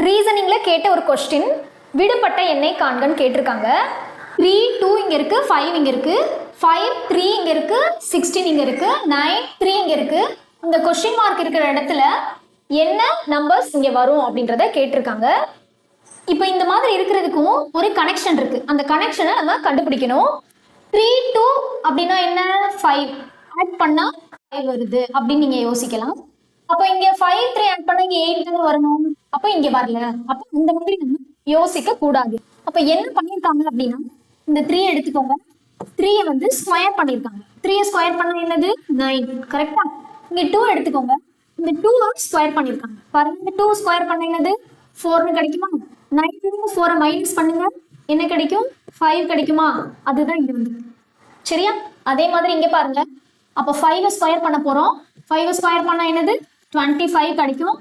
ரீசனிங்ல கேட்ட ஒரு கொஸ்டின், விடுபட்ட எண்ணை காண்கன்னு கேட்டிருக்காங்க. 3 2 இங்க இருக்கு, 5 இங்க இருக்கு, 5 3 இங்க இருக்கு, 16 இங்க இருக்கு, 9 3 இங்க இருக்கு. இந்த கொஸ்டின் மார்க் இருக்கிற இடத்துல என்ன நம்பர்ஸ் இங்க வரும் அப்படின்றத கேட்டிருக்காங்க. இப்போ இந்த மாதிரி இருக்கிறதுக்கும் ஒரு கனெக்ஷன் இருக்கு. அந்த கனெக்ஷனை நம்ம கண்டுபிடிக்கணும். 3 2 அப்படின்னா என்ன? 5 ஆட் பண்ணா 5 வருது அப்படின்னு நீங்க யோசிக்கலாம். அப்போ இங்க 5 3 ஆட் பண்ணா இங்க 8 தானே வரணும். அப்போ இங்க வரல. அப்போ இந்த மாதிரி நம்ம யோசிக்க கூடாது. அப்போ என்ன பண்ணிருக்காங்க அப்படின்னா, இந்த 3 எடுத்துக்கோங்க. 3 வந்து ஸ்கொயர் பண்ணிருக்காங்க. 3 ஸ்கொயர் பண்ணா என்னது? 9. கரெக்டா? இங்க 2 எடுத்துக்கோங்க. இந்த 2 ஸ்கொயர் பண்ணிருக்காங்க. பாருங்க, இந்த 2 ஸ்கொயர் பண்ண என்னது? 4 கிடைக்குமா? 9 4 மைனஸ் பண்ணுங்க, என்ன கிடைக்கும்? 5 கிடைக்குமா? அதுதான் இங்க வந்து. சரியா? அதே மாதிரி இங்க பாருங்க. அப்போ 5 ஸ்கொயர் பண்ண போறோம். 5 ஸ்கொயர் பண்ணா என்னது? 25 கிடைக்கும்.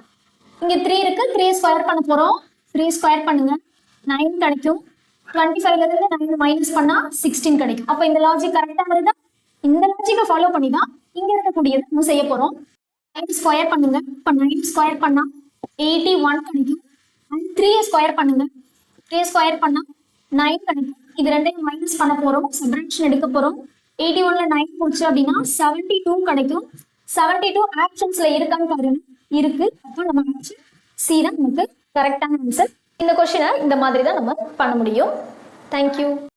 இங்க 3 இருக்கு, 3 ஸ்கொயர் பண்ண போறோம். 3 ஸ்கொயர் பண்ணுங்க, 9 கிடைக்கும். 25ல இருந்து 9 மைனஸ் பண்ணா 16 கிடைக்கும். அப்ப இந்த லாஜிக் கரெக்டா வருதா? இந்த லாஜிக்கை ஃபாலோ பண்ணி தான் இங்க இருக்கக்கூடியது நம்ம செய்ய போறோம். 9 ஸ்கொயர் பண்ணுங்க. இப்ப 9 ஸ்கொயர் பண்ணா 81 கிடைக்கும். 3 ஸ்கொயர் பண்ணுங்க. 3 ஸ்கொயர் பண்ணா 9 கிடைக்கும். இது ரெண்டையும் மைனஸ் பண்ண போறோம், சப்ட்ராக்ஷன் எடுக்க போறோம். 81ல 9 போச்சு அப்படின்னா 72 கிடைக்கும். 72 ஆப்ஷன்ஸ்ல இருக்கான்னு பாருங்க. இருக்கு. அப்போ நம்ம ஆப்ஷன் சி தான் நமக்கு கரெக்டான ஆன்சர். இந்த கொஸ்டினை இந்த மாதிரி தான் நம்ம பண்ண முடியும். தேங்க்யூ.